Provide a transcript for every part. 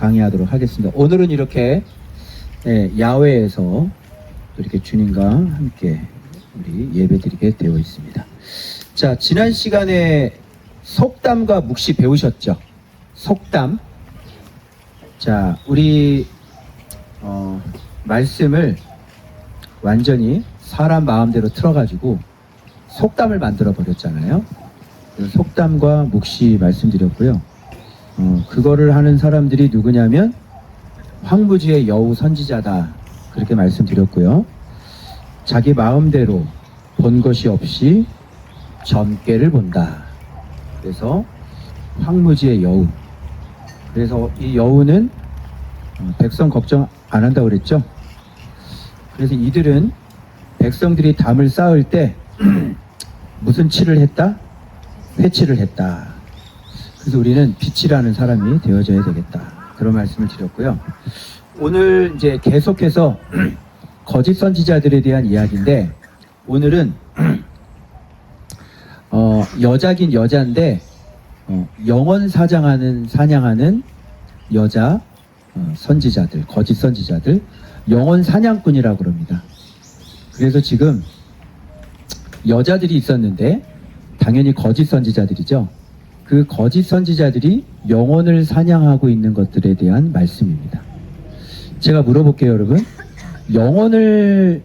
강의하도록 하겠습니다. 오늘은 이렇게 야외에서 이렇게 주님과 함께 우리 예배드리게 되어 있습니다. 자, 지난 시간에 속담과 묵시 배우셨죠? 속담. 자, 우리 말씀을 완전히 사람 마음대로 틀어가지고 속담을 만들어 버렸잖아요. 속담과 묵시 말씀드렸고요. 그거를 하는 사람들이 누구냐면 황무지의 여우 선지자다, 그렇게 말씀드렸고요. 자기 마음대로 본 것이 없이 점괘를 본다. 그래서 황무지의 여우. 그래서 이 여우는 백성 걱정 안 한다고 그랬죠. 그래서 이들은 백성들이 담을 쌓을 때 무슨 치를 했다? 회치를 했다. 그래서 우리는 빛이라는 사람이 되어져야 되겠다, 그런 말씀을 드렸고요. 오늘 이제 계속해서 거짓 선지자들에 대한 이야기인데, 오늘은 여자긴 여자인데 영혼 사냥하는 여자 선지자들, 거짓 선지자들, 영혼 사냥꾼이라고 그럽니다. 그래서 지금 여자들이 있었는데 당연히 거짓 선지자들이죠. 그 거짓 선지자들이 영혼을 사냥하고 있는 것들에 대한 말씀입니다. 제가 물어볼게요, 여러분. 영혼을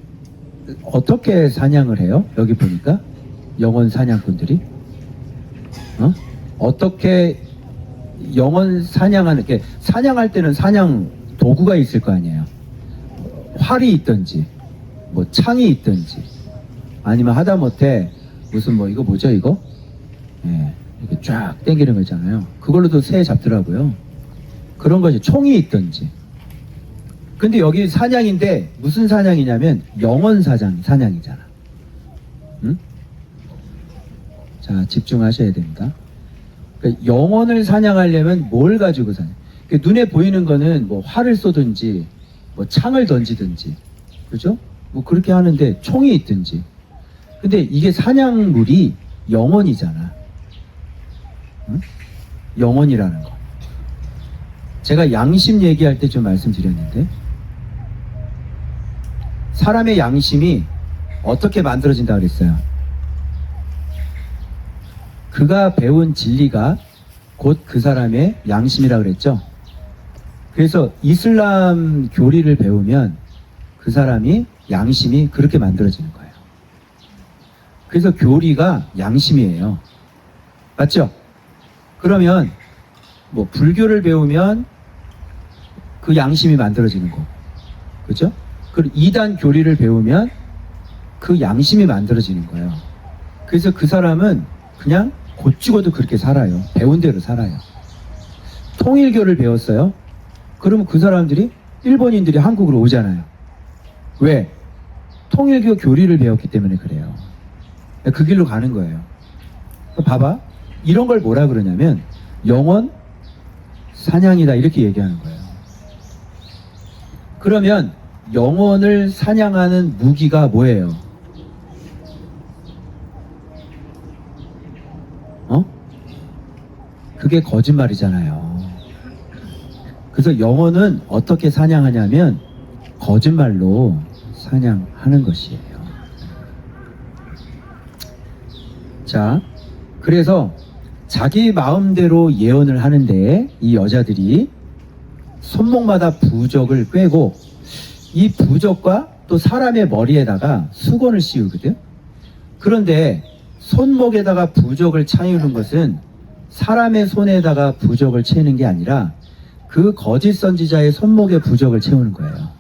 어떻게 사냥을 해요? 여기 보니까 영혼 사냥꾼들이 어떻게 영혼 사냥하는 게, 사냥할 때는 사냥 도구가 있을 거 아니에요. 활이 있든지 뭐 창이 있든지, 아니면 하다못해 무슨 뭐 이거 뭐죠 이거? 예, 이렇게 쫙 당기는 거 있잖아요. 그걸로도 새 잡더라고요. 그런 것이 총이 있든지. 근데 여기 사냥인데 무슨 사냥이냐면 영혼 사냥이잖아. 응? 자, 집중하셔야 됩니다. 그러니까 영혼을 사냥하려면 뭘 가지고 사냥? 그러니까 눈에 보이는 거는 뭐 활을 쏘든지 뭐 창을 던지든지, 그죠? 뭐 그렇게 하는데 총이 있든지. 근데 이게 사냥물이 영혼이잖아. 응? 영혼이라는 거. 제가 양심 얘기할 때 좀 말씀드렸는데, 사람의 양심이 어떻게 만들어진다 그랬어요? 그가 배운 진리가 곧 그 사람의 양심이라 그랬죠. 그래서 이슬람 교리를 배우면 그 사람이 양심이 그렇게 만들어지는 거예요. 그래서 교리가 양심이에요. 맞죠? 그러면 뭐 불교를 배우면 그 양심이 만들어지는 거고, 그죠? 그리고 이단 교리를 배우면 그 양심이 만들어지는 거예요. 그래서 그 사람은 그냥 곧 죽어도 그렇게 살아요. 배운 대로 살아요. 통일교를 배웠어요. 그러면 그 사람들이, 일본인들이 한국으로 오잖아요. 왜? 통일교 교리를 배웠기 때문에 그래요. 그 길로 가는 거예요. 봐봐. 이런 걸 뭐라 그러냐면 영혼 사냥이다, 이렇게 얘기하는 거예요. 그러면 영혼을 사냥하는 무기가 뭐예요? 그게 거짓말이잖아요. 그래서 영혼은 어떻게 사냥하냐면 거짓말로 사냥하는 것이에요. 자, 그래서 자기 마음대로 예언을 하는데 이 여자들이 손목마다 부적을 꿰고, 이 부적과 또 사람의 머리에다가 수건을 씌우거든. 그런데 손목에다가 부적을 차유는 것은 사람의 손에다가 부적을 채우는 게 아니라 그 거짓 선지자의 손목에 부적을 채우는 거예요.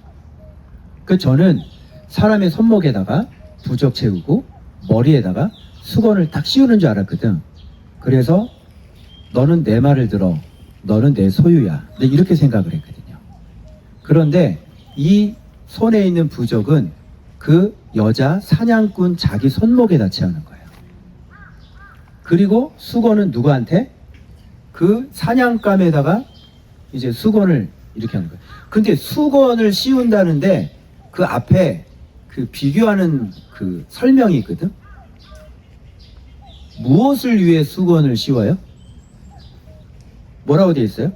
그 저는 사람의 손목에다가 부적 채우고 머리에다가 수건을 딱 씌우는 줄 알았거든. 그래서 너는 내 말을 들어, 너는 내 소유야, 이렇게 생각을 했거든요. 그런데 이 손에 있는 부적은 그 여자 사냥꾼 자기 손목에다 채우는 거예요. 그리고 수건은 누구한테? 그 사냥감에다가 이제 수건을 이렇게 하는 거예요. 근데 수건을 씌운다는데 그 앞에 그 비교하는 그 설명이 있거든. 무엇을 위해 수건을 씌워요? 뭐라고 되어 있어요?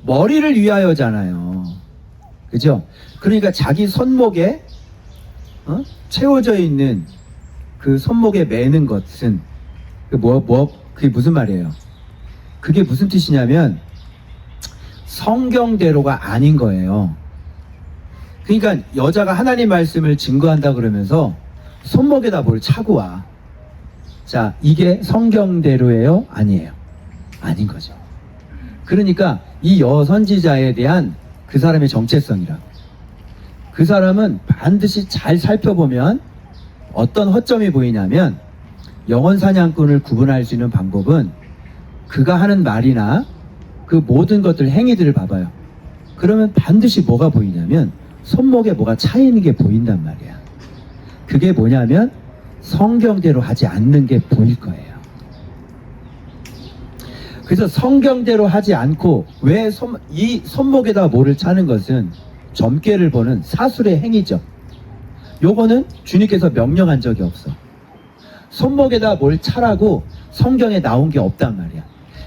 머리를 위하여잖아요. 그죠? 그러니까 자기 손목에 채워져 있는 그 손목에 매는 것은 그게 무슨 말이에요? 그게 무슨 뜻이냐면 성경대로가 아닌 거예요. 그러니까 여자가 하나님 말씀을 증거한다 그러면서 손목에다 뭘 차고 와. 자, 이게 성경대로예요? 아니에요? 아닌 거죠. 그러니까 이 여선지자에 대한 그 사람의 정체성이라고. 그 사람은 반드시 잘 살펴보면 어떤 허점이 보이냐면 영혼 사냥꾼을 구분할 수 있는 방법은 그가 하는 말이나 그 모든 것들 행위들을 봐봐요. 그러면 반드시 뭐가 보이냐면 손목에 뭐가 차 있는 게 보인단 말이야. 그게 뭐냐면 성경대로 하지 않는 게 보일 거예요. 그래서 성경대로 하지 않고 왜 이 손목에다 뭐를 차는 것은 점괘를 보는 사술의 행위죠. 요거는 주님께서 명령한 적이 없어. 손목에다 뭘 차라고 성경에 나온 게 없단 말이야.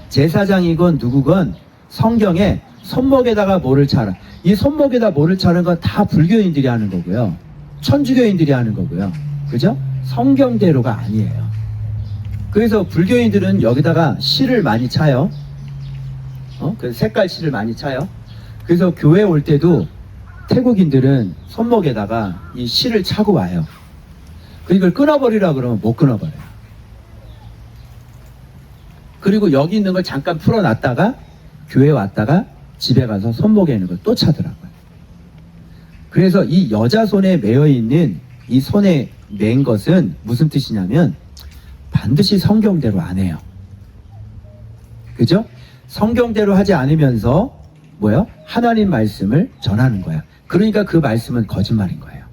제사장이건 누구건 성경에 손목에다가 뭐를 차라. 이 손목에다 뭐를 차는 건 다 불교인들이 하는 거고요. 천주교인들이 하는 거고요. 그죠? 성경대로가 아니에요. 그래서 불교인들은 여기다가 실을 많이 차요. 그래서 색깔 실을 많이 차요. 그래서 교회 올 때도 태국인들은 손목에다가 이 실을 차고 와요. 이걸 끊어버리라 그러면 못 끊어버려요. 그리고 여기 있는 걸 잠깐 풀어놨다가 교회 왔다가 집에 가서 손목에 있는 걸 또 차더라고요. 그래서 이 여자 손에 매여 있는 이 손에 맨 것은 무슨 뜻이냐면 반드시 성경대로 안 해요. 그죠? 성경대로 하지 않으면서 뭐요? 하나님 말씀을 전하는 거야. 그러니까 그 말씀은 거짓말인 거예요.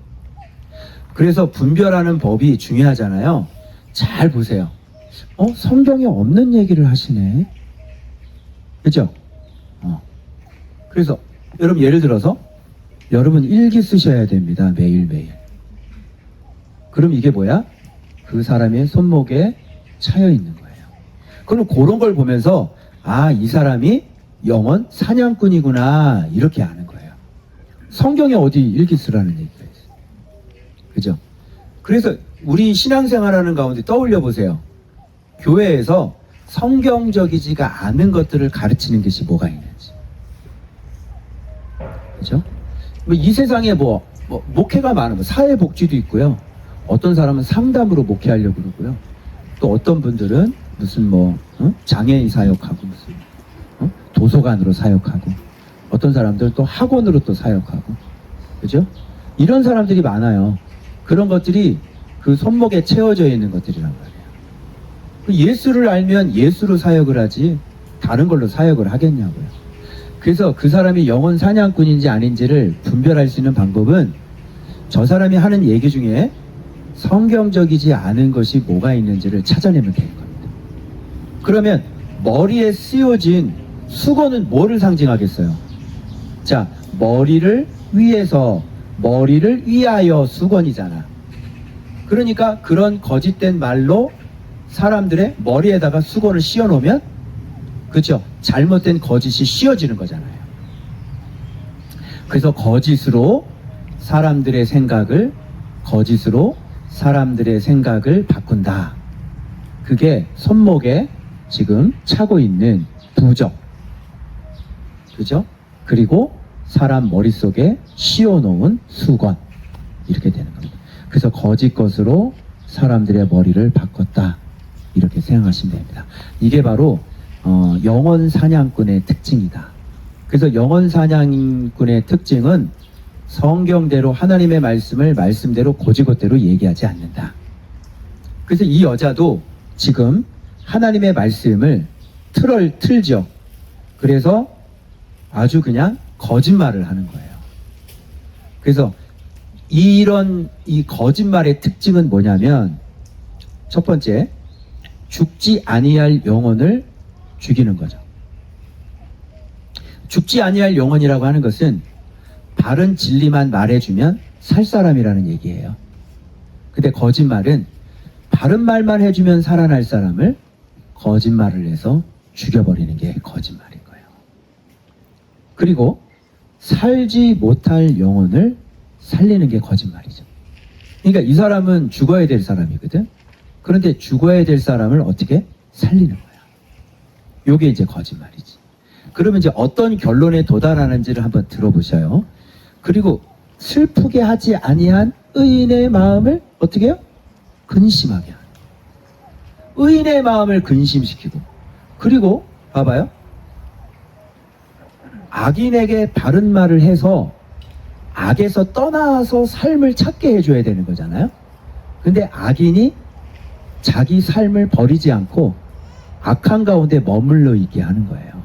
그래서 분별하는 법이 중요하잖아요. 잘 보세요. 성경에 없는 얘기를 하시네. 그죠? 그래서 여러분 예를 들어서 여러분 일기 쓰셔야 됩니다. 매일매일. 그럼 이게 뭐야? 그 사람의 손목에 차여 있는 거예요. 그럼 그런 걸 보면서 이 사람이 영혼 사냥꾼이구나 이렇게 아는 거예요. 성경에 어디 일기 쓰라는 얘기가 있어요. 그죠? 그래서 우리 신앙생활하는 가운데 떠올려 보세요. 교회에서 성경적이지가 않은 것들을 가르치는 것이 뭐가 있는지. 그죠? 이 세상에 목회가 많은 사회복지도 있고요. 어떤 사람은 상담으로 목회하려고 그러고요. 또 어떤 분들은 무슨 장애인 사역하고 무슨 도서관으로 사역하고 어떤 사람들 또 학원으로 또 사역하고 그죠? 이런 사람들이 많아요. 그런 것들이 그 손목에 채워져 있는 것들이란 말이에요. 예수를 알면 예수로 사역을 하지 다른 걸로 사역을 하겠냐고요. 그래서 그 사람이 영혼 사냥꾼인지 아닌지를 분별할 수 있는 방법은 저 사람이 하는 얘기 중에 성경적이지 않은 것이 뭐가 있는지를 찾아내면 되는 겁니다. 그러면 머리에 쓰여진 수건은 뭐를 상징하겠어요? 자, 머리를 위해서, 머리를 위하여 수건이잖아. 그러니까 그런 거짓된 말로 사람들의 머리에다가 수건을 씌워 놓으면 그렇죠? 잘못된 거짓이 씌워지는 거잖아요. 그래서 거짓으로 사람들의 생각을 바꾼다. 그게 손목에 지금 차고 있는 부적. 그죠? 그리고 사람 머릿속에 씌워놓은 수건. 이렇게 되는 겁니다. 그래서 거짓 것으로 사람들의 머리를 바꿨다. 이렇게 생각하시면 됩니다. 이게 바로 영혼 사냥꾼의 특징이다. 그래서 영혼 사냥꾼의 특징은 성경대로 하나님의 말씀을 말씀대로 고지것대로 얘기하지 않는다. 그래서 이 여자도 지금 하나님의 말씀을 틀죠. 그래서 아주 그냥 거짓말을 하는 거예요. 그래서 이 거짓말의 특징은 뭐냐면 첫 번째, 죽지 아니할 영혼을 죽이는 거죠. 죽지 아니할 영혼이라고 하는 것은 바른 진리만 말해주면 살 사람이라는 얘기예요. 근데 거짓말은 바른 말만 해주면 살아날 사람을 거짓말을 해서 죽여버리는 게 거짓말인 거예요. 그리고 살지 못할 영혼을 살리는 게 거짓말이죠. 그러니까 이 사람은 죽어야 될 사람이거든. 그런데 죽어야 될 사람을 어떻게 살리는 거야. 요게 이제 거짓말이지. 그러면 이제 어떤 결론에 도달하는지를 한번 들어보셔요. 그리고 슬프게 하지 아니한 의인의 마음을 어떻게 해요? 근심하게 하는. 의인의 마음을 근심시키고, 그리고 봐봐요. 악인에게 바른 말을 해서 악에서 떠나서 삶을 찾게 해줘야 되는 거잖아요. 근데 악인이 자기 삶을 버리지 않고 악한 가운데 머물러 있게 하는 거예요.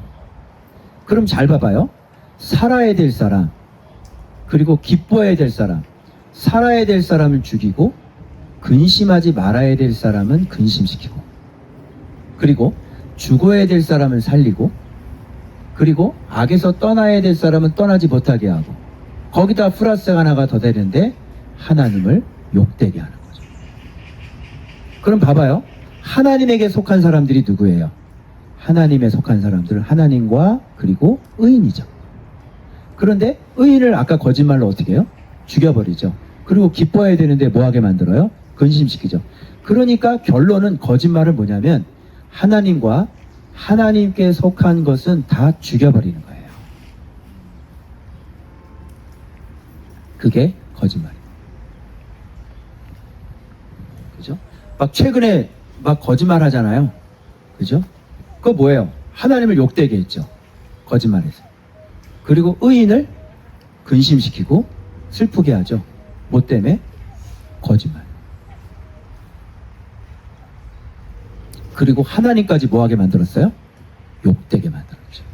그럼 잘 봐봐요. 살아야 될 사람, 그리고 기뻐해야 될 사람, 살아야 될 사람을 죽이고 근심하지 말아야 될 사람은 근심시키고, 그리고 죽어야 될 사람을 살리고, 그리고 악에서 떠나야 될 사람은 떠나지 못하게 하고, 거기다 플러스가 하나가 더 되는데 하나님을 욕되게 하는 거죠. 그럼 봐봐요. 하나님에게 속한 사람들이 누구예요? 하나님에 속한 사람들은 하나님과 그리고 의인이죠. 그런데 의인을 아까 거짓말로 어떻게 해요? 죽여버리죠. 그리고 기뻐해야 되는데 뭐하게 만들어요? 근심시키죠. 그러니까 결론은 거짓말은 뭐냐면 하나님과 하나님께 속한 것은 다 죽여버리는 거예요. 그게 거짓말이에요. 그죠? 막 최근에 막 거짓말 하잖아요. 그죠? 그거 뭐예요? 하나님을 욕되게 했죠. 거짓말해서. 그리고 의인을 근심시키고 슬프게 하죠. 뭐 때문에? 거짓말. 그리고 하나님까지 뭐하게 만들었어요? 욕되게 만들었죠.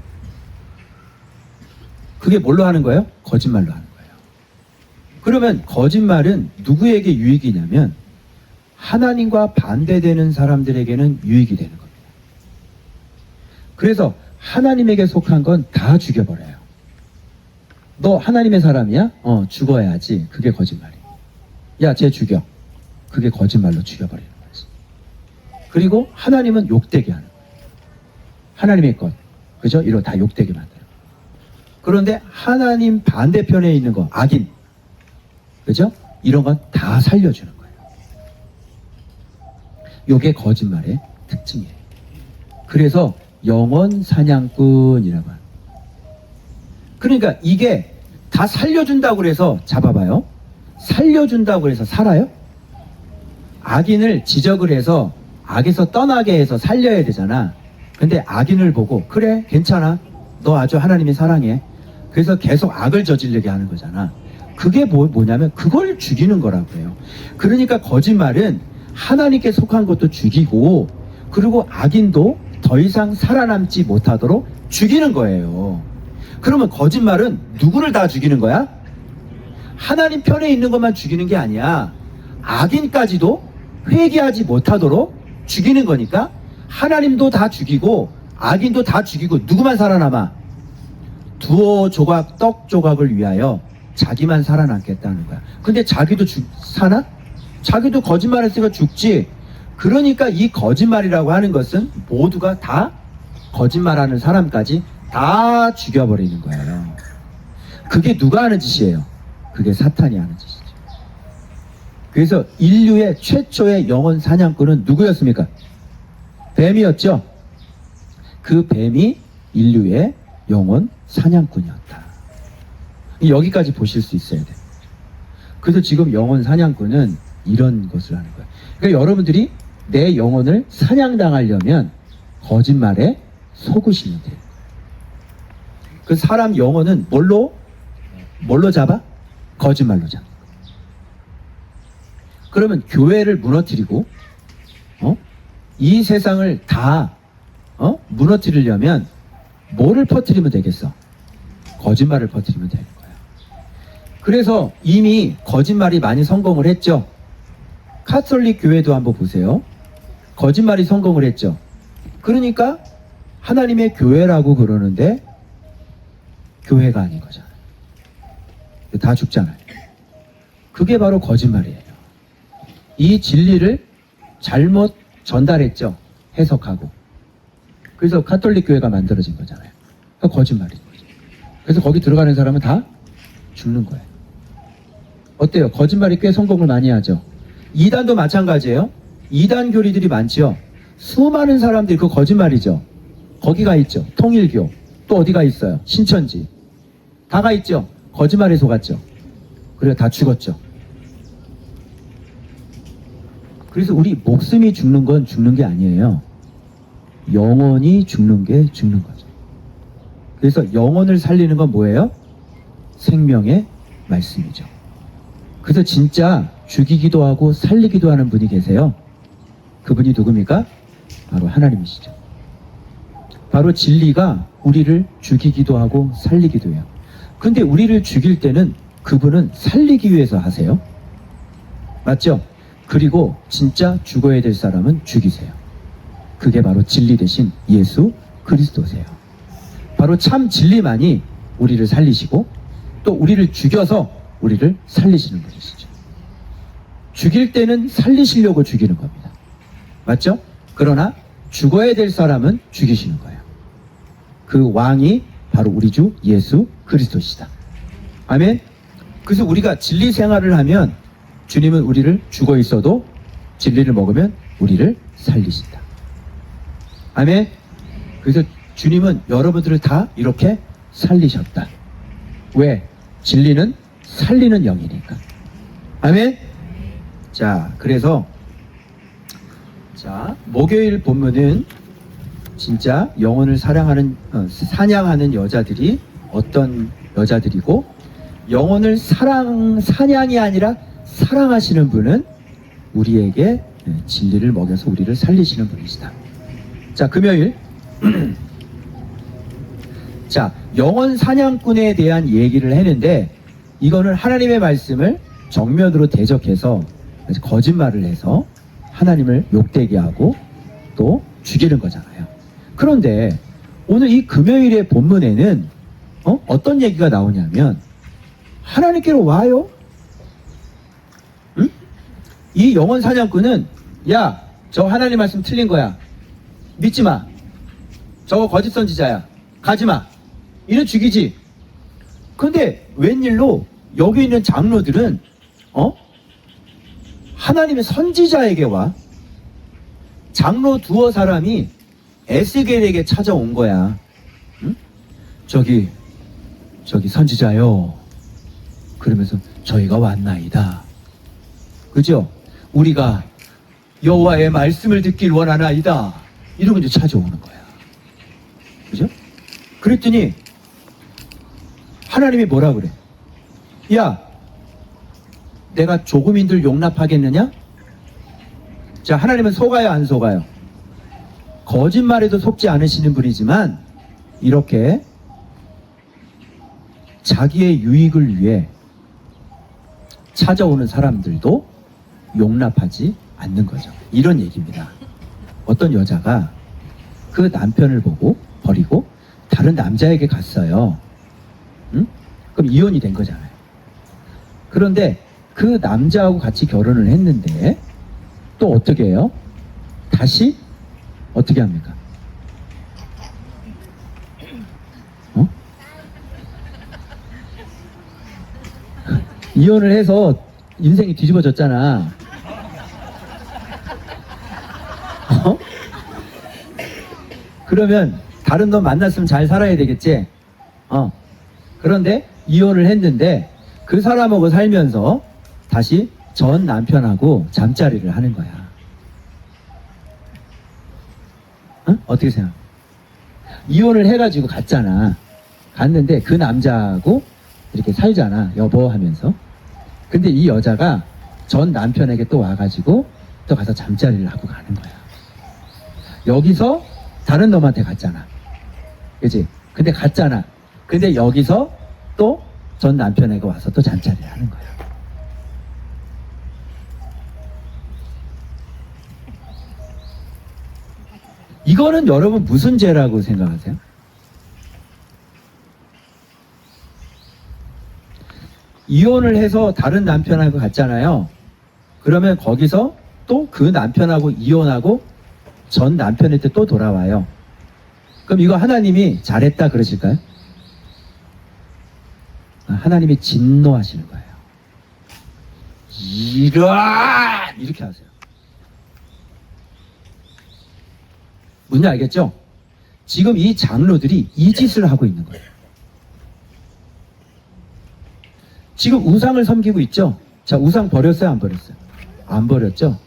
그게 뭘로 하는 거예요? 거짓말로 하는 거예요. 그러면 거짓말은 누구에게 유익이냐면 하나님과 반대되는 사람들에게는 유익이 되는 겁니다. 그래서 하나님에게 속한 건 다 죽여버려요. 너 하나님의 사람이야? 죽어야지. 그게 거짓말이야. 야, 쟤 죽여. 그게 거짓말로 죽여버리는 거지. 그리고 하나님은 욕되게 하는 거예요. 하나님의 것. 그죠? 이거 다 욕되게 만들어요. 그런데 하나님 반대편에 있는 거, 악인. 그죠? 이런 건 다 살려주는 거예요. 요게 거짓말의 특징이에요. 그래서 영혼 사냥꾼이라고 합니다. 그러니까 이게 다 살려준다고 그래서 잡아봐요. 살려준다고 해서 살아요? 악인을 지적을 해서 악에서 떠나게 해서 살려야 되잖아. 근데 악인을 보고 그래 괜찮아 너 아주 하나님이 사랑해. 그래서 계속 악을 저지르게 하는 거잖아. 그게 뭐냐면 그걸 죽이는 거라고 해요. 그러니까 거짓말은 하나님께 속한 것도 죽이고 그리고 악인도 더 이상 살아남지 못하도록 죽이는 거예요. 그러면 거짓말은 누구를 다 죽이는 거야? 하나님 편에 있는 것만 죽이는 게 아니야. 악인까지도 회개하지 못하도록 죽이는 거니까 하나님도 다 죽이고 악인도 다 죽이고 누구만 살아남아? 두어 조각 떡 조각을 위하여 자기만 살아남겠다는 거야. 근데 자기도 사나? 자기도 거짓말했으니까 죽지. 그러니까 이 거짓말이라고 하는 것은 모두가 다 거짓말하는 사람까지 다 죽여버리는 거예요. 그게 누가 하는 짓이에요? 그게 사탄이 하는 짓이죠. 그래서 인류의 최초의 영혼 사냥꾼은 누구였습니까? 뱀이었죠. 그 뱀이 인류의 영혼 사냥꾼이었다. 여기까지 보실 수 있어야 돼요. 그래서 지금 영혼 사냥꾼은 이런 것을 하는 거예요. 그러니까 여러분들이 내 영혼을 사냥당하려면 거짓말에 속으시면 돼요. 그 사람 영혼은 뭘로 잡아? 거짓말로 잡아. 그러면 교회를 무너뜨리고 이 세상을 다 무너뜨리려면 뭐를 퍼뜨리면 되겠어? 거짓말을 퍼뜨리면 되는 거야. 그래서 이미 거짓말이 많이 성공을 했죠. 카톨릭 교회도 한번 보세요. 거짓말이 성공을 했죠. 그러니까 하나님의 교회라고 그러는데 교회가 아닌 거잖아요. 다 죽잖아요. 그게 바로 거짓말이에요. 이 진리를 잘못 전달했죠. 해석하고. 그래서 카톨릭 교회가 만들어진 거잖아요. 그러니까 거짓말인 거죠. 그래서 거기 들어가는 사람은 다 죽는 거예요. 어때요? 거짓말이 꽤 성공을 많이 하죠. 이단도 마찬가지예요. 이단 교리들이 많지요. 수많은 사람들이 그 거짓말이죠. 거기가 있죠. 통일교. 또 어디가 있어요? 신천지. 다가 있죠. 거짓말에 속았죠. 그래서 다 죽었죠. 그래서 우리 목숨이 죽는 건 죽는 게 아니에요. 영혼이 죽는 게 죽는 거죠. 그래서 영혼을 살리는 건 뭐예요? 생명의 말씀이죠. 그래서 진짜 죽이기도 하고 살리기도 하는 분이 계세요. 그분이 누굽니까? 바로 하나님이시죠. 바로 진리가 우리를 죽이기도 하고 살리기도 해요. 근데 우리를 죽일 때는 그분은 살리기 위해서 하세요. 맞죠? 그리고 진짜 죽어야 될 사람은 죽이세요. 그게 바로 진리 대신 예수 그리스도세요. 바로 참 진리만이 우리를 살리시고 또 우리를 죽여서 우리를 살리시는 분이시죠. 죽일 때는 살리시려고 죽이는 겁니다. 맞죠? 그러나 죽어야 될 사람은 죽이시는 거예요. 그 왕이 바로 우리 주 예수 그리스도시다. 아멘. 그래서 우리가 진리 생활을 하면 주님은 우리를 죽어 있어도 진리를 먹으면 우리를 살리신다. 아멘. 그래서 주님은 여러분들을 다 이렇게 살리셨다. 왜? 진리는 살리는 영이니까. 아멘. 자, 그래서 목요일 본문은 진짜 영혼을 사냥하는 여자들이 어떤 여자들이고, 영혼을 사냥이 아니라 사랑하시는 분은 우리에게 진리를 먹여서 우리를 살리시는 분이시다. 자, 금요일. 자, 영혼 사냥꾼에 대한 얘기를 했는데, 이거는 하나님의 말씀을 정면으로 대적해서 거짓말을 해서 하나님을 욕되게 하고 또 죽이는 거잖아요. 그런데 오늘 이 금요일의 본문에는 어떤 얘기가 나오냐면, 하나님께로 와요. 응? 이 영혼 사냥꾼은, 야, 저 하나님 말씀 틀린 거야. 믿지 마. 저거 거짓 선지자야. 가지 마. 이래 죽이지. 근데 웬일로 여기 있는 장로들은 하나님의 선지자에게 와. 장로 두어 사람이 에스겔에게 찾아온 거야. 응? 저기 선지자요. 그러면서 저희가 왔나이다. 그죠? 우리가 여호와의 말씀을 듣길 원하나이다. 이러고 이제 찾아오는 거야. 그죠? 그랬더니 하나님이 뭐라 그래? 야, 내가 조금인들 용납하겠느냐? 자, 하나님은 속아요, 안 속아요? 거짓말에도 속지 않으시는 분이지만 이렇게 자기의 유익을 위해 찾아오는 사람들도 용납하지 않는 거죠. 이런 얘기입니다. 어떤 여자가 그 남편을 버리고 다른 남자에게 갔어요. 응? 그럼 이혼이 된 거잖아요. 그런데 그 남자하고 같이 결혼을 했는데 또 어떻게 해요? 다시 어떻게 합니까? 이혼을 해서 인생이 뒤집어졌잖아. 그러면 다른 놈 만났으면 잘 살아야 되겠지? 그런데 이혼을 했는데 그 사람하고 살면서 다시 전 남편하고 잠자리를 하는 거야. 어떻게 생각? 이혼을 해가지고 갔잖아. 갔는데 그 남자하고 이렇게 살잖아. 여보 하면서. 근데 이 여자가 전 남편에게 또 와가지고 또 가서 잠자리를 하고 가는 거야. 여기서 다른 놈한테 갔잖아. 그치? 근데 갔잖아. 근데 여기서 또 전 남편에게 와서 또 잠자리를 하는 거야. 이거는 여러분 무슨 죄라고 생각하세요? 이혼을 해서 다른 남편하고 갔잖아요. 그러면 거기서 또 그 남편하고 이혼하고 전 남편한테 또 돌아와요. 그럼 이거 하나님이 잘했다 그러실까요? 하나님이 진노하시는 거예요. 이렇게 하세요. 뭔지 알겠죠? 지금 이 장로들이 이 짓을 하고 있는 거예요. 지금 우상을 섬기고 있죠? 자, 우상 버렸어요, 안 버렸어요? 안 버렸죠?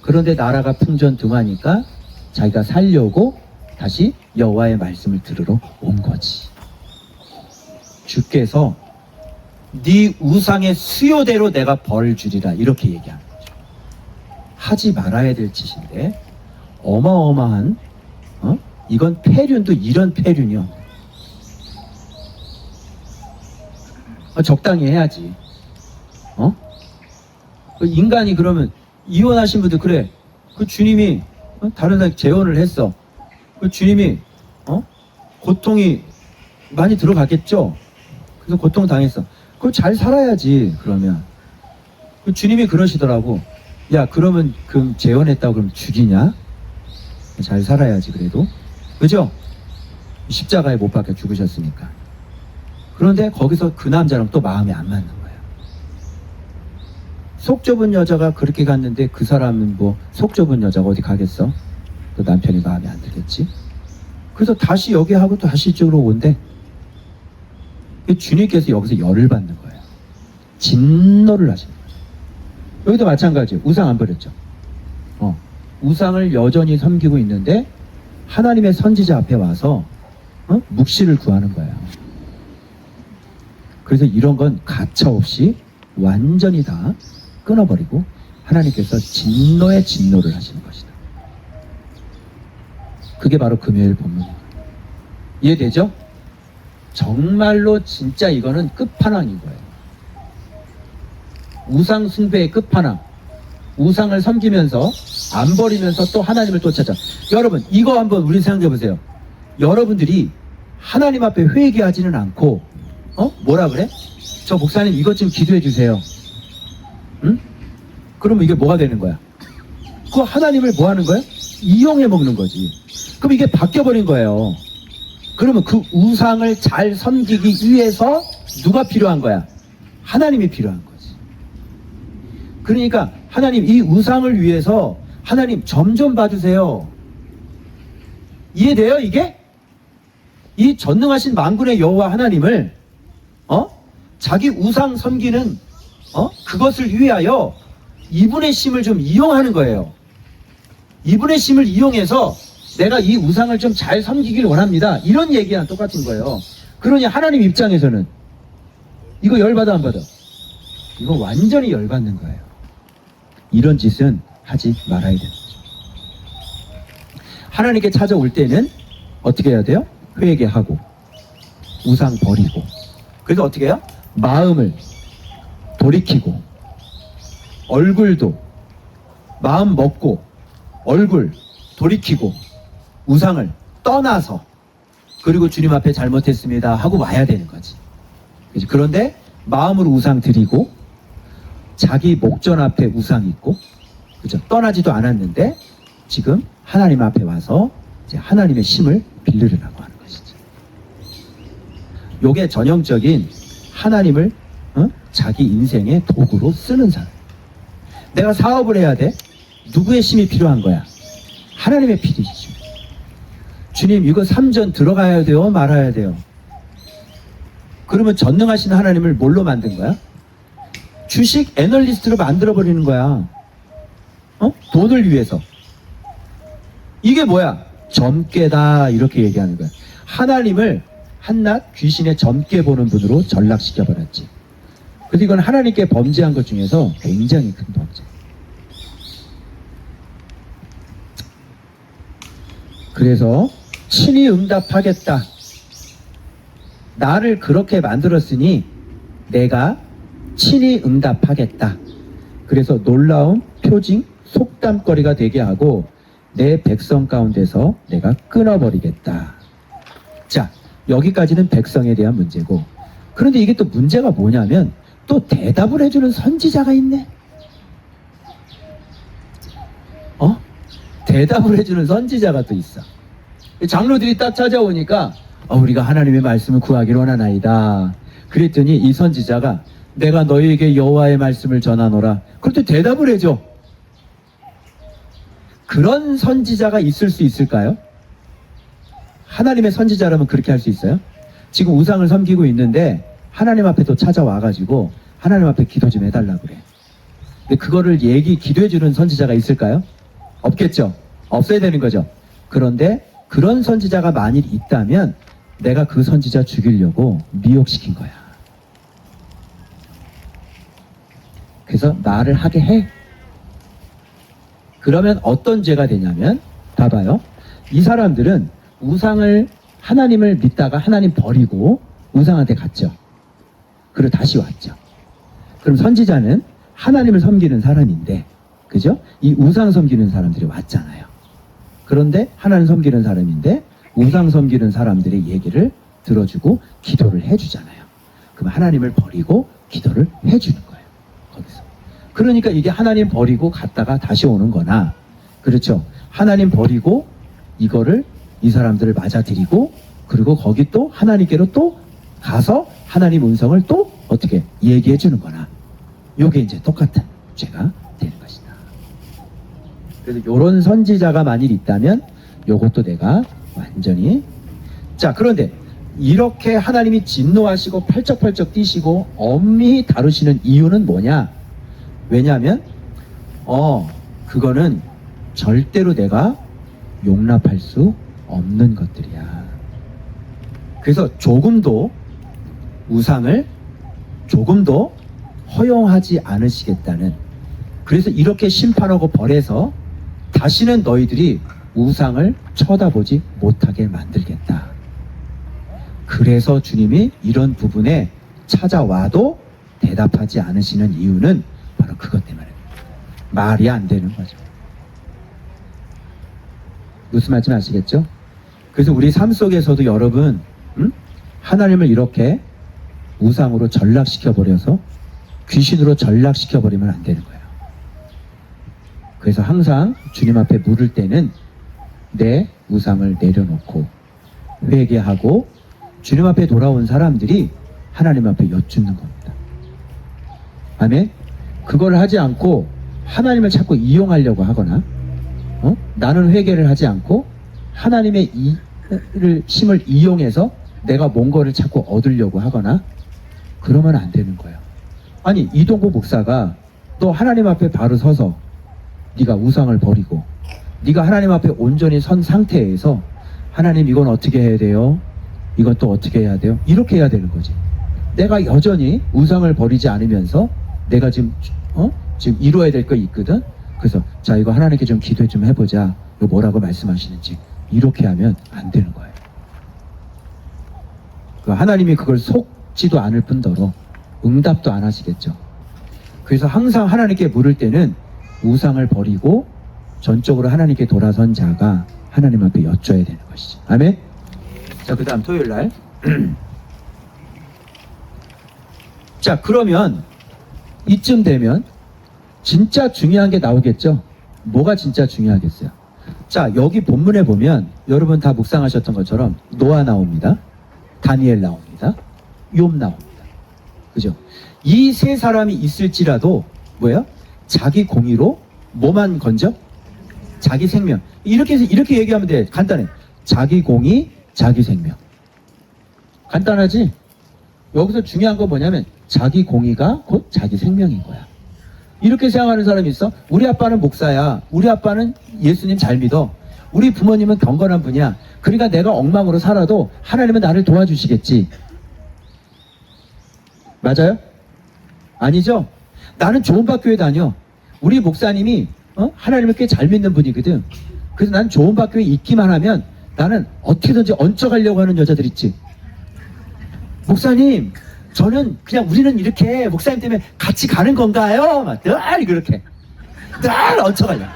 그런데 나라가 풍전등화니까 자기가 살려고 다시 여호와의 말씀을 들으러 온 거지. 주께서 네 우상의 수요대로 내가 벌 주리라 이렇게 얘기하는 거죠. 하지 말아야 될 짓인데 어마어마한 이건 폐륜도 이런 폐륜이요. 적당히 해야지. 인간이 그러면 이혼하신 분들 그래. 그 주님이 다른 사람 재혼을 했어. 그 주님이 고통이 많이 들어갔겠죠. 그래서 고통 당했어. 그럼 잘 살아야지. 그러면 그 주님이 그러시더라고. 야, 그러면 그 재혼했다고 그럼 죽이냐? 잘 살아야지 그래도. 그죠? 십자가에 못 박혀 죽으셨으니까. 그런데 거기서 그 남자랑 또 마음이 안 맞는 거예요. 속 좁은 여자가 그렇게 갔는데 그 사람은 뭐 속 좁은 여자가 어디 가겠어? 또 남편이 마음에 안 들겠지? 그래서 다시 여기 하고 또 다시 이쪽으로 온대. 주님께서 여기서 열을 받는 거예요. 진노를 하시는 거예요. 여기도 마찬가지예요. 우상 안 버렸죠? 우상을 여전히 섬기고 있는데 하나님의 선지자 앞에 와서 묵시를 구하는 거예요. 그래서 이런 건 가차없이 완전히 다 끊어버리고 하나님께서 진노의 진노를 하시는 것이다. 그게 바로 금요일 본문이에요. 이해되죠? 정말로 진짜 이거는 끝판왕인 거예요. 우상 숭배의 끝판왕. 우상을 섬기면서 안 버리면서 또 하나님을 또 찾아. 여러분 이거 한번 우리 생각해 보세요. 여러분들이 하나님 앞에 회개하지는 않고 뭐라 그래? 저 목사님 이것 좀 기도해 주세요. 응? 그러면 이게 뭐가 되는 거야? 그 하나님을 뭐 하는 거야? 이용해 먹는 거지. 그럼 이게 바뀌어버린 거예요. 그러면 그 우상을 잘 섬기기 위해서 누가 필요한 거야? 하나님이 필요한 거지. 그러니까 하나님 이 우상을 위해서 하나님 점 좀 봐주세요. 이해돼요 이게? 이 전능하신 만군의 여호와 하나님을 자기 우상 섬기는 그것을 위하여 이분의 심을 좀 이용하는 거예요. 이분의 심을 이용해서 내가 이 우상을 좀 잘 섬기길 원합니다. 이런 얘기랑 똑같은 거예요. 그러니 하나님 입장에서는 이거 열받아 안 받아? 이거 완전히 열받는 거예요. 이런 짓은 하지 말아야 되는 거죠. 하나님께 찾아올 때는 어떻게 해야 돼요? 회개하고 우상 버리고 그래서 어떻게 해요? 마음을 돌이키고 얼굴도 마음 먹고 얼굴 돌이키고 우상을 떠나서 그리고 주님 앞에 잘못했습니다 하고 와야 되는 거지. 그런데 마음으로 우상 드리고 자기 목전 앞에 우상 있고 그죠? 떠나지도 않았는데 지금 하나님 앞에 와서 이제 하나님의 심을 빌르려고 하는 것이죠. 요게 전형적인 하나님을 자기 인생의 도구로 쓰는 사람. 내가 사업을 해야 돼? 누구의 심이 필요한 거야? 하나님의 필이죠. 주님 이거 3전 들어가야 돼요? 말아야 돼요? 그러면 전능하신 하나님을 뭘로 만든 거야? 주식 애널리스트로 만들어버리는 거야. 돈을 위해서. 이게 뭐야? 점괘다 이렇게 얘기하는 거야. 하나님을 한낱 귀신의 점괘 보는 분으로 전락시켜버렸지. 그래서 이건 하나님께 범죄한 것 중에서 굉장히 큰 범죄. 그래서 친히 응답하겠다. 나를 그렇게 만들었으니 내가 친히 응답하겠다. 그래서 놀라운 표징, 속담거리가 되게 하고 내 백성 가운데서 내가 끊어버리겠다. 자, 여기까지는 백성에 대한 문제고, 그런데 이게 또 문제가 뭐냐면 또 대답을 해주는 선지자가 있네. 대답을 해주는 선지자가 또 있어. 장로들이 딱 찾아오니까 우리가 하나님의 말씀을 구하기를 원하나이다. 그랬더니 이 선지자가 내가 너희에게 여호와의 말씀을 전하노라. 그럴 때 대답을 해줘. 그런 선지자가 있을 수 있을까요? 하나님의 선지자라면 그렇게 할 수 있어요? 지금 우상을 섬기고 있는데 하나님 앞에 또 찾아와가지고 하나님 앞에 기도 좀 해달라고 그래. 근데 그거를 기도해주는 선지자가 있을까요? 없겠죠. 없어야 되는 거죠. 그런데 그런 선지자가 만일 있다면 내가 그 선지자 죽이려고 미혹시킨 거야. 그래서 말을 하게 해. 그러면 어떤 죄가 되냐면, 봐봐요. 이 사람들은 하나님을 믿다가 하나님 버리고 우상한테 갔죠. 그리고 다시 왔죠. 그럼 선지자는 하나님을 섬기는 사람인데, 그죠? 이 우상 섬기는 사람들이 왔잖아요. 그런데 하나님 섬기는 사람인데 우상 섬기는 사람들의 얘기를 들어주고 기도를 해주잖아요. 그럼 하나님을 버리고 기도를 해주는 거예요. 거기서. 그러니까 이게 하나님 버리고 갔다가 다시 오는 거나, 그렇죠? 하나님 버리고 이거를 이 사람들을 맞아들이고 그리고 거기 또 하나님께로 또 가서 하나님 음성을 또 어떻게 얘기해 주는 거나, 요게 이제 똑같은 죄가 되는 것이다. 그래서 요런 선지자가 만일 있다면 요것도 내가 완전히. 자, 그런데 이렇게 하나님이 진노하시고 펄쩍펄쩍 뛰시고 엄히 다루시는 이유는 뭐냐? 왜냐하면 그거는 절대로 내가 용납할 수 없는 것들이야. 그래서 조금도 우상을 조금도 허용하지 않으시겠다는, 그래서 이렇게 심판하고 벌해서 다시는 너희들이 우상을 쳐다보지 못하게 만들겠다. 그래서 주님이 이런 부분에 찾아와도 대답하지 않으시는 이유는 바로 그것 때문에 말이 안 되는 거죠. 무슨 말인지 아시겠죠? 그래서 우리 삶 속에서도 여러분, 하나님을 이렇게 우상으로 전락시켜버려서 귀신으로 전락시켜버리면 안 되는 거예요. 그래서 항상 주님 앞에 물을 때는 내 우상을 내려놓고 회개하고 주님 앞에 돌아온 사람들이 하나님 앞에 여쭙는 겁니다. 아멘? 그걸 하지 않고 하나님을 자꾸 이용하려고 하거나, 나는 회개를 하지 않고 하나님의 힘을 이용해서 내가 뭔가를 자꾸 얻으려고 하거나, 그러면 안 되는 거예요. 아니, 이동구 목사가 또 하나님 앞에 바로 서서 네가 우상을 버리고 네가 하나님 앞에 온전히 선 상태에서 하나님 이건 어떻게 해야 돼요? 이건 또 어떻게 해야 돼요? 이렇게 해야 되는 거지. 내가 여전히 우상을 버리지 않으면서 내가 지금 이루어야 될 거 있거든. 그래서 자, 이거 하나님께 좀 기도 좀 해보자. 이거 뭐라고 말씀하시는지. 이렇게 하면 안 되는 거예요. 하나님이 그걸 속지도 않을 뿐더러 응답도 안 하시겠죠. 그래서 항상 하나님께 물을 때는 우상을 버리고 전적으로 하나님께 돌아선 자가 하나님 앞에 여쭤야 되는 것이죠. 아멘. 자, 그 다음 토요일날 자, 그러면 이쯤 되면 진짜 중요한 게 나오겠죠. 뭐가 진짜 중요하겠어요? 자, 여기 본문에 보면 여러분 다 묵상하셨던 것처럼 노아 나옵니다. 다니엘 나옵니다. 욥 나옵니다. 그죠? 이 세 사람이 있을지라도 뭐야? 자기 공의로 뭐만 건져? 자기 생명. 이렇게 얘기하면 돼. 간단해. 자기 공의, 자기 생명. 간단하지? 여기서 중요한 건 뭐냐면 자기 공의가 곧 자기 생명인 거야. 이렇게 생각하는 사람이 있어? 우리 아빠는 목사야. 우리 아빠는 예수님 잘 믿어. 우리 부모님은 경건한 분이야. 그러니까 내가 엉망으로 살아도 하나님은 나를 도와주시겠지. 맞아요? 아니죠? 나는 좋은 학교에 다녀. 우리 목사님이 하나님을 꽤 잘 믿는 분이거든. 그래서 난 좋은 학교에 있기만 하면 나는 어떻게든지 얹혀가려고 하는 여자들 있지. 목사님, 저는 그냥 우리는 이렇게 목사님 때문에 같이 가는 건가요? 막 늘 그렇게 늘 얹혀가려고.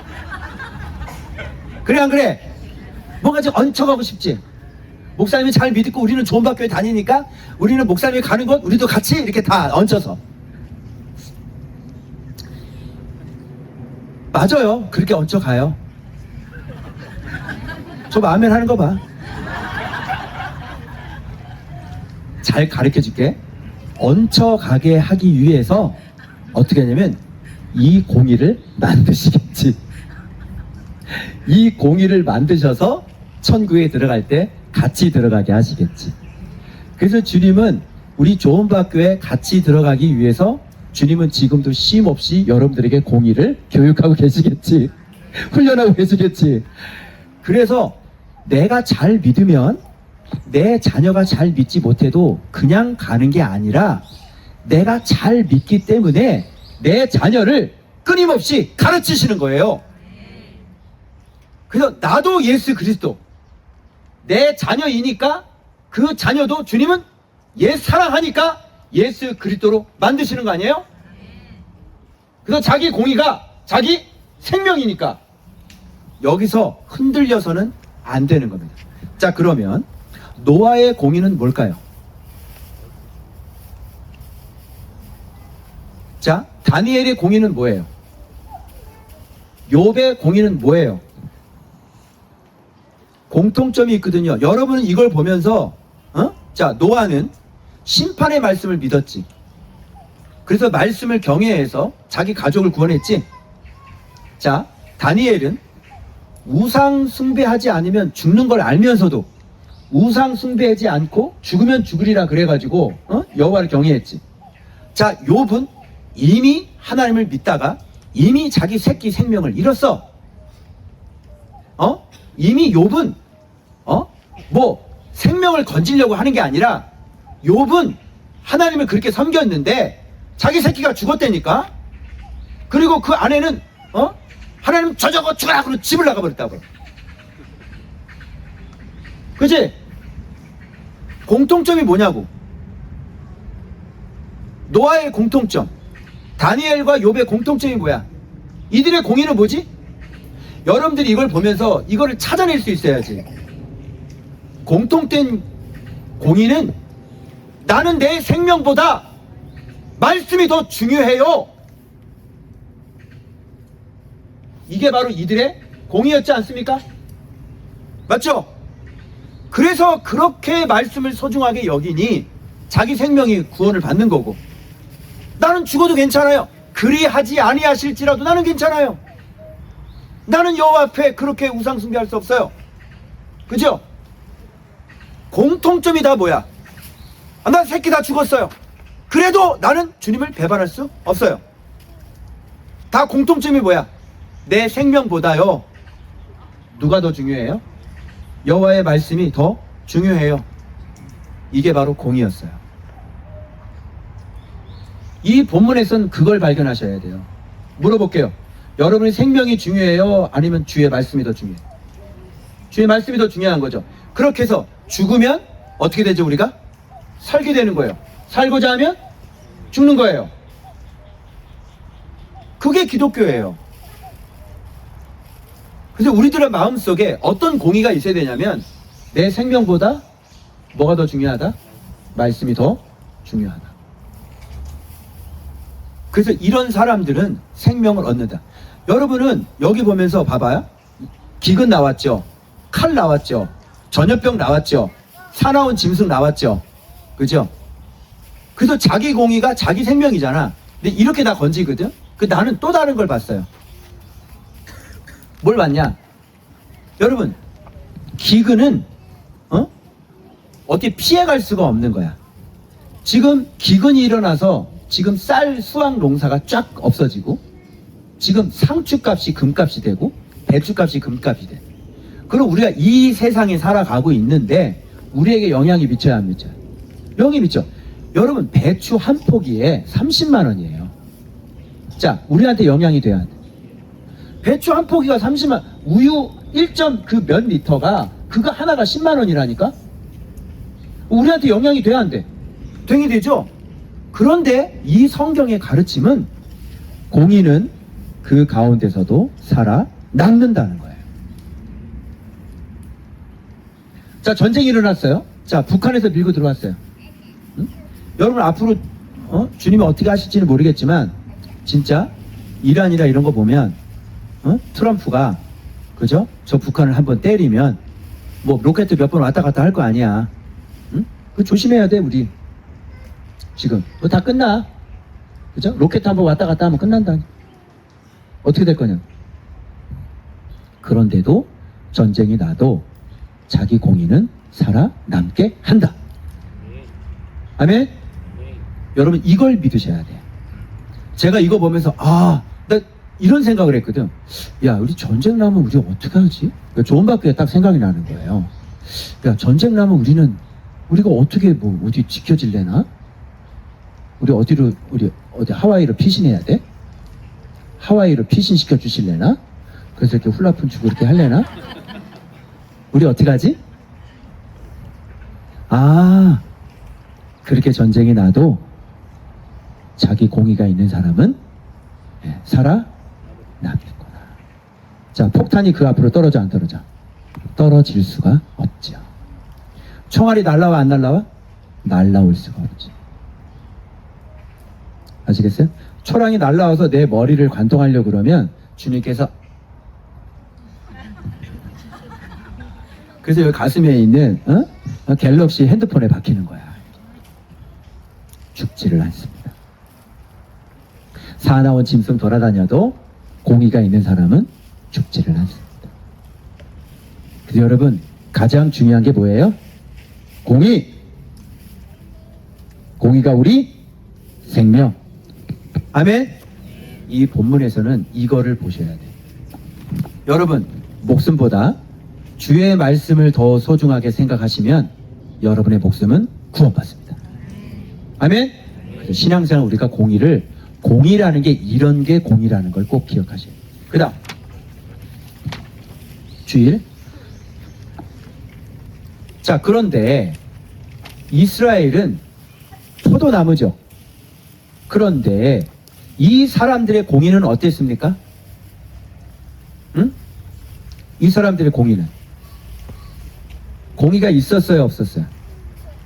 그래 안 그래? 뭔가 좀 얹혀가고 싶지. 목사님이 잘 믿고 우리는 좋은 학교에 다니니까 우리는 목사님이 가는 곳 우리도 같이 이렇게 다 얹혀서. 맞아요. 그렇게 얹혀가요. 저 아멘 하는 거 봐. 잘 가르쳐 줄게. 얹혀가게 하기 위해서 어떻게 하냐면 이 공의를 만드시겠지. 이 공의를 만드셔서 천국에 들어갈 때 같이 들어가게 하시겠지. 그래서 주님은 우리 조은박교에 같이 들어가기 위해서 주님은 지금도 쉼 없이 여러분들에게 공의를 교육하고 계시겠지. 훈련하고 계시겠지. 그래서 내가 잘 믿으면 내 자녀가 잘 믿지 못해도 그냥 가는 게 아니라 내가 잘 믿기 때문에 내 자녀를 끊임없이 가르치시는 거예요. 그래서 나도 예수 그리스도 내 자녀이니까 그 자녀도 주님은 사랑하니까 예수 그리스도로 만드시는 거 아니에요? 그래서 자기 공의가 자기 생명이니까 여기서 흔들려서는 안 되는 겁니다. 자, 그러면 노아의 공의는 뭘까요? 자, 다니엘의 공의는 뭐예요? 욥의 공의는 뭐예요? 공통점이 있거든요. 여러분은 이걸 보면서 자, 노아는 심판의 말씀을 믿었지. 그래서 말씀을 경외해서 자기 가족을 구원했지. 자, 다니엘은 우상 숭배하지 않으면 죽는 걸 알면서도 우상 숭배하지 않고 죽으면 죽으리라 그래가지고 여호와를 경외했지. 자, 욥은 이미 하나님을 믿다가 이미 자기 새끼 생명을 잃었어. 이미 욥은 뭐 생명을 건지려고 하는 게 아니라 욥은 하나님을 그렇게 섬겼는데 자기 새끼가 죽었다니까. 그리고 그 아내는 하나님 저저거 죽어라 그러고 집을 나가버렸다고. 그치? 공통점이 뭐냐고. 노아의 공통점, 다니엘과 욥의 공통점이 뭐야? 이들의 공의는 뭐지? 여러분들이 이걸 보면서 이거를 찾아낼 수 있어야지. 공통된 공의는 나는 내 생명보다 말씀이 더 중요해요. 이게 바로 이들의 공의였지 않습니까? 맞죠? 그래서 그렇게 말씀을 소중하게 여기니 자기 생명이 구원을 받는 거고, 나는 죽어도 괜찮아요. 그리하지 아니하실지라도 나는 괜찮아요. 나는 여호와 앞에 그렇게 우상 숭배할 수 없어요. 그죠? 공통점이 다 뭐야? 난 새끼 다 죽었어요. 그래도 나는 주님을 배반할 수 없어요. 다 공통점이 뭐야? 내 생명보다요, 누가 더 중요해요? 여호와의 말씀이 더 중요해요. 이게 바로 공의였어요. 이 본문에서는 그걸 발견하셔야 돼요. 물어볼게요. 여러분의 생명이 중요해요? 아니면 주의 말씀이 더 중요해요? 주의 말씀이 더 중요한 거죠. 그렇게 해서 죽으면 어떻게 되죠? 우리가 살게 되는 거예요. 살고자 하면 죽는 거예요. 그게 기독교예요. 그래서 우리들의 마음속에 어떤 공의가 있어야 되냐면, 내 생명보다 뭐가 더 중요하다? 말씀이 더 중요하다. 그래서 이런 사람들은 생명을 얻는다. 여러분은 여기 보면서 봐봐요. 기근 나왔죠. 칼 나왔죠. 전염병 나왔죠. 사나운 짐승 나왔죠. 그죠? 그래서 자기 공의가 자기 생명이잖아. 근데 이렇게 다 건지거든. 나는 또 다른 걸 봤어요. 뭘 봤냐? 여러분, 기근은 어떻게 피해갈 수가 없는 거야. 지금 기근이 일어나서 지금 쌀 수확 농사가 쫙 없어지고, 지금 상추값이 금값이 되고 배추값이 금값이 돼. 그럼 우리가 이 세상에 살아가고 있는데 우리에게 영향이 미쳐야 안 미쳐요? 영향이 미쳐. 여러분, 배추 한 포기에 30만 원이에요. 자, 우리한테 영향이 돼야 돼. 배추 한 포기가 30만, 우유 1점 그 몇 리터가 그거 하나가 10만 원이라니까? 우리한테 영향이 돼야 안 돼? 되게 되죠? 그런데 이 성경의 가르침은 공의는 그 가운데서도 살아남는다는 거예요. 자, 전쟁이 일어났어요. 자, 북한에서 밀고 들어왔어요. 응? 여러분 앞으로 주님이 어떻게 하실지는 모르겠지만 진짜 이란이라 이런 거 보면 트럼프가, 그죠? 저 북한을 한번 때리면 뭐 로켓 몇 번 왔다 갔다 할 거 아니야. 응? 그 조심해야 돼. 우리 지금. 다 끝나. 그죠? 로켓 한번 왔다 갔다 하면 끝난다. 어떻게 될 거냐? 그런데도 전쟁이 나도 자기 공의는 살아남게 한다. 아멘? 여러분 이걸 믿으셔야 돼요. 제가 이거 보면서 나 이런 생각을 했거든. 야, 우리 전쟁 나면 우리 어떻게 하지? 조언받기에 딱 생각이 나는 거예요. 야, 전쟁 나면 우리가 어떻게 어디 지켜질래나? 우리 어디 하와이로 피신해야 돼? 하와이로 피신시켜 주실래나? 그래서 이렇게 훌라푼 주고 이렇게 할래나? 우리 어떻게 하지? 그렇게 전쟁이 나도 자기 공의가 있는 사람은 살아남겠구나. 자, 폭탄이 그 앞으로 떨어져 안 떨어져? 떨어질 수가 없죠. 총알이 날라와 안 날라와? 날라올 수가 없죠. 아시겠어요? 초랑이 날라와서 내 머리를 관통하려고 그러면 주님께서 그래서 여기 가슴에 있는 갤럭시 핸드폰에 박히는 거야. 죽지를 않습니다. 사나운 짐승 돌아다녀도 공의가 있는 사람은 죽지를 않습니다. 그래서 여러분 가장 중요한 게 뭐예요? 공의. 공의가 우리 생명. 아멘. 이 본문에서는 이거를 보셔야 돼요. 여러분 목숨보다 주의 말씀을 더 소중하게 생각하시면 여러분의 목숨은 구원받습니다. 아멘. 그래서 신앙생활 우리가 공의라는 게 이런 게 공의라는 걸 꼭 기억하셔야 돼요. 그 다음 주일. 자, 그런데 이스라엘은 포도나무죠. 그런데 이 사람들의 공의는 어땠습니까? 응? 이 사람들의 공의가 있었어요, 없었어요?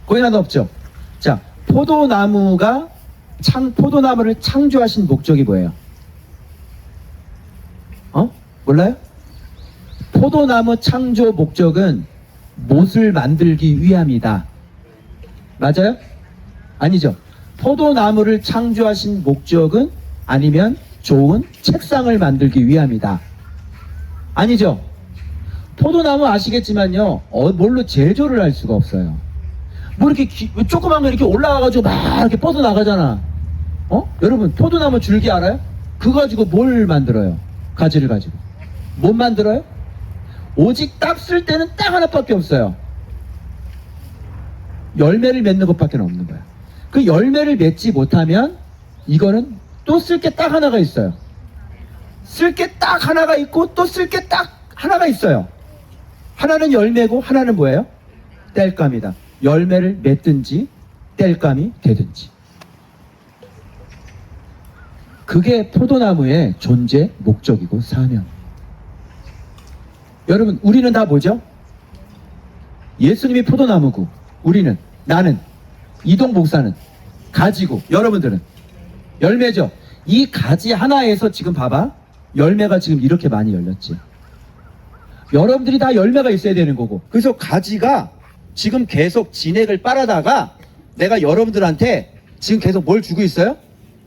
거의 하나도 없죠. 자, 포도나무를 창조하신 목적이 뭐예요? 몰라요? 포도나무 창조 목적은 못을 만들기 위함이다. 맞아요? 아니죠. 포도나무를 창조하신 목적은 아니면 좋은 책상을 만들기 위함이다. 아니죠. 포도나무 아시겠지만요, 뭘로 제조를 할 수가 없어요. 이렇게 조그만 거 이렇게 올라가가지고 막 이렇게 뻗어 나가잖아. 여러분 포도나무 줄기 알아요? 그거 가지고 뭘 만들어요? 가지를 가지고 못 만들어요? 오직 딱 쓸 때는 딱 하나밖에 없어요. 열매를 맺는 것밖에 없는 거야. 그 열매를 맺지 못하면 이거는 또 쓸 게 딱 하나가 있어요. 쓸 게 딱 하나가 있고 또 쓸 게 딱 하나가 있어요. 하나는 열매고 하나는 뭐예요? 땔감이다. 열매를 맺든지 땔감이 되든지. 그게 포도나무의 존재 목적이고 사명. 여러분 우리는 다 뭐죠? 예수님이 포도나무고 나는 이동 목사는 가지고 여러분들은 열매죠. 이 가지 하나에서 지금 봐봐. 열매가 지금 이렇게 많이 열렸지. 여러분들이 다 열매가 있어야 되는 거고. 그래서 가지가 지금 계속 진액을 빨아다가 내가 여러분들한테 지금 계속 뭘 주고 있어요?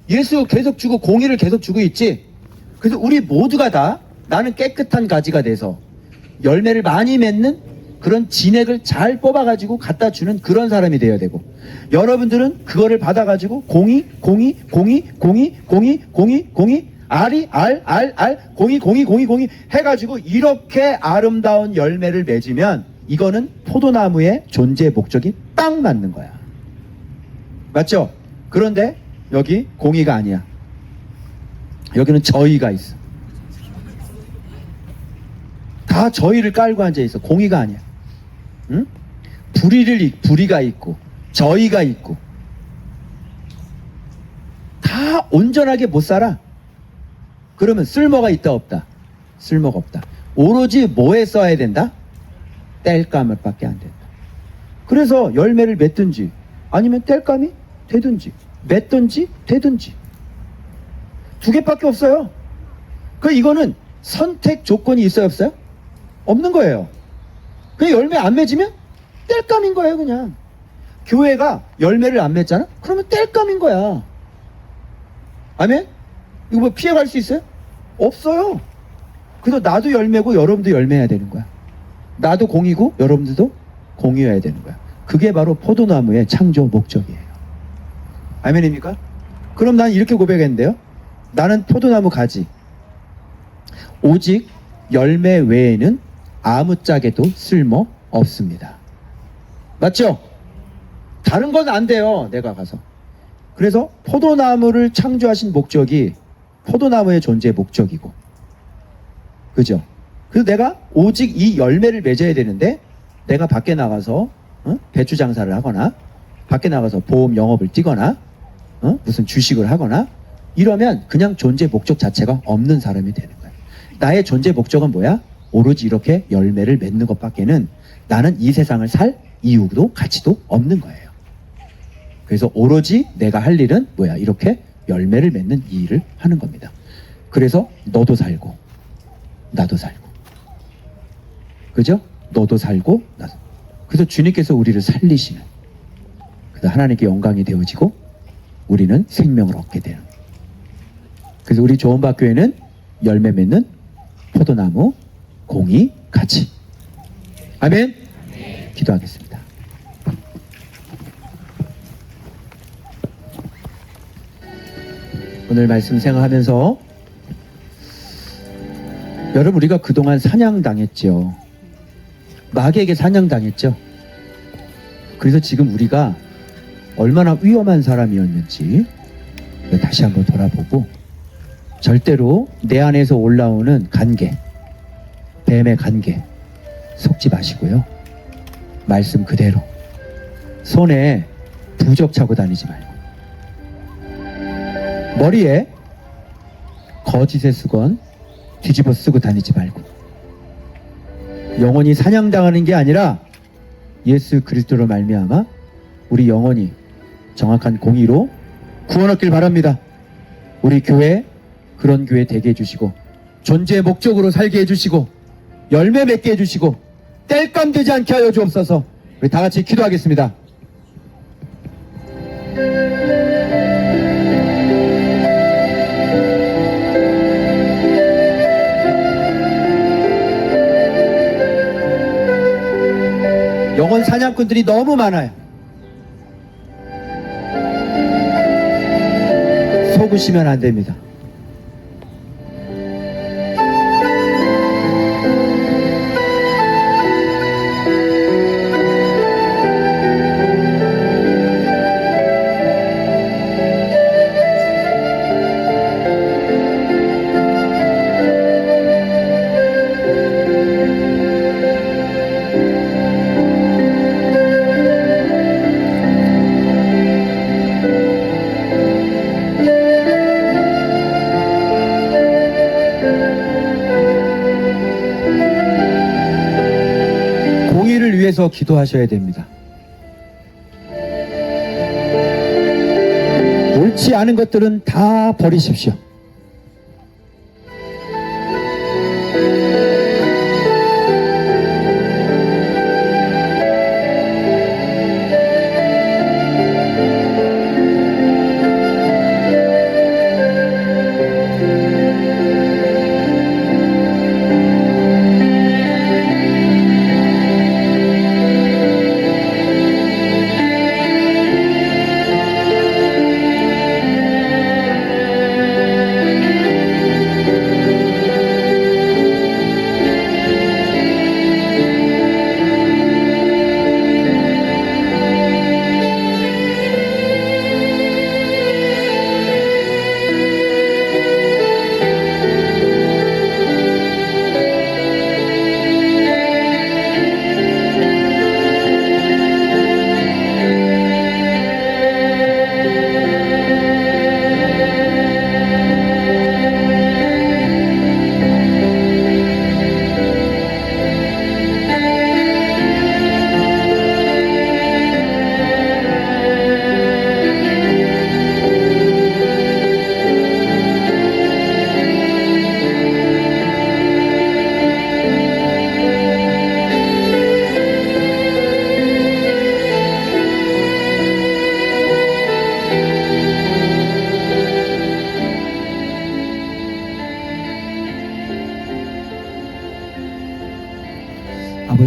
예수 계속 주고 공의를 계속 주고 있지. 그래서 우리 모두가 다 나는 깨끗한 가지가 돼서 열매를 많이 맺는 그런 진액을 잘 뽑아가지고 갖다 주는 그런 사람이 되어야 되고, 여러분들은 그거를 받아가지고 공의 공의 해가지고 이렇게 아름다운 열매를 맺으면 이거는 포도나무의 존재 목적이 딱 맞는 거야. 맞죠? 그런데 여기 공의가 아니야. 여기는 저의가 있어. 다 저의를 깔고 앉아 있어. 공의가 아니야. 응? 불의가 있고 저의가 있고 다 온전하게 못 살아. 그러면 쓸모가 있다 없다? 쓸모가 없다. 오로지 뭐에 써야 된다? 땔감을 밖에 안 된다. 그래서 열매를 맺든지 아니면 땔감이 되든지 맺든지 되든지 두 개밖에 없어요. 이거는 선택 조건이 있어요 없어요? 없는 거예요. 그 열매 안 맺으면 땔감인 거예요. 그냥 교회가 열매를 안 맺잖아? 그러면 땔감인 거야. 아멘? 이거 뭐 피해갈 수 있어요? 없어요. 그래서 나도 열매고 여러분도 열매해야 되는 거야. 나도 공이고 여러분들도 공이어야 되는 거야. 그게 바로 포도나무의 창조 목적이에요. 아멘입니까? 그럼 난 이렇게 고백했는데요. 나는 포도나무 가지. 오직 열매 외에는 아무짝에도 쓸모 없습니다. 맞죠? 다른 건 안 돼요. 내가 가서. 그래서 포도나무를 창조하신 목적이 포도나무의 존재의 목적이고, 그죠? 그래서 내가 오직 이 열매를 맺어야 되는데, 내가 밖에 나가서 배추 장사를 하거나 밖에 나가서 보험 영업을 뛰거나 무슨 주식을 하거나 이러면 그냥 존재 목적 자체가 없는 사람이 되는 거예요. 나의 존재 목적은 뭐야? 오로지 이렇게 열매를 맺는 것밖에는 나는 이 세상을 살 이유도 가치도 없는 거예요. 그래서 오로지 내가 할 일은 뭐야? 이렇게 열매를 맺는 이 일을 하는 겁니다. 그래서 너도 살고 나도 살고, 그죠? 너도 살고 나도. 그래서 주님께서 우리를 살리시는, 그래서 하나님께 영광이 되어지고 우리는 생명을 얻게 되는. 그래서 우리 조원박교회는 열매 맺는 포도나무, 공의, 가치. 아멘. 기도하겠습니다. 오늘 말씀 생각하면서 여러분, 우리가 그동안 사냥당했죠. 마귀에게 사냥당했죠. 그래서 지금 우리가 얼마나 위험한 사람이었는지 다시 한번 돌아보고, 절대로 내 안에서 올라오는 간계, 뱀의 간계 속지 마시고요. 말씀 그대로 손에 부적 차고 다니지 말고, 머리에 거짓의 수건 뒤집어 쓰고 다니지 말고, 영혼이 사냥당하는 게 아니라 예수 그리스도로 말미암아 우리 영혼이 정확한 공의로 구원 얻길 바랍니다. 우리 교회 그런 교회 되게 해주시고, 존재의 목적으로 살게 해주시고, 열매 맺게 해주시고, 땔감 되지 않게 하여 주옵소서. 우리 다 같이 기도하겠습니다. 영혼 사냥꾼들이 너무 많아요. 속으시면 안 됩니다. 공의를 위해서 기도하셔야 됩니다. 옳지 않은 것들은 다 버리십시오.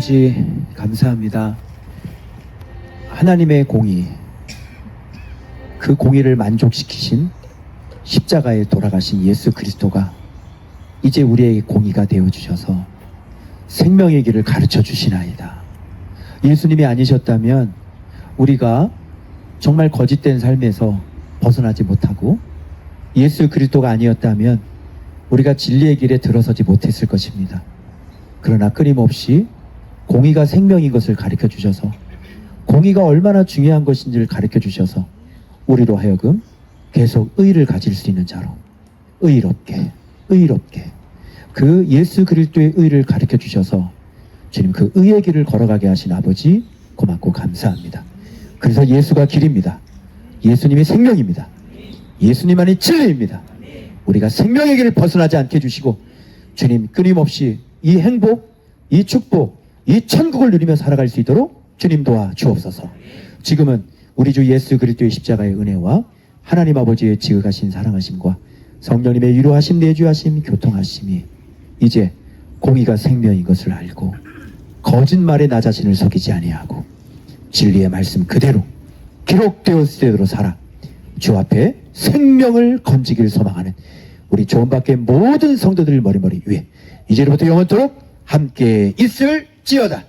아버지 감사합니다. 하나님의 공의, 그 공의를 만족시키신 십자가에 돌아가신 예수 그리스도가 이제 우리에게 공의가 되어주셔서 생명의 길을 가르쳐 주시나이다. 예수님이 아니셨다면 우리가 정말 거짓된 삶에서 벗어나지 못하고, 예수 그리스도가 아니었다면 우리가 진리의 길에 들어서지 못했을 것입니다. 그러나 끊임없이 공의가 생명인 것을 가르쳐 주셔서, 공의가 얼마나 중요한 것인지를 가르쳐 주셔서 우리로 하여금 계속 의의를 가질 수 있는 자로 의롭게 그 예수 그리스도의 의를 가르쳐 주셔서 주님 그 의의 길을 걸어가게 하신 아버지 고맙고 감사합니다. 그래서 예수가 길입니다. 예수님이 생명입니다. 예수님만이 진리입니다. 우리가 생명의 길을 벗어나지 않게 해주시고 주님 끊임없이 이 행복, 이 축복, 이 천국을 누리며 살아갈 수 있도록 주님 도와 주옵소서. 지금은 우리 주 예수 그리스도의 십자가의 은혜와 하나님 아버지의 지극하신 사랑하심과 성령님의 위로하심, 내주하심, 교통하심이 이제 공의가 생명인 것을 알고 거짓말에 나 자신을 속이지 아니하고 진리의 말씀 그대로 기록되었을 대로 살아 주 앞에 생명을 건지기를 소망하는 우리 조원밖의 모든 성도들 머리머리 위에 이제로부터 영원토록 함께 있을지어다.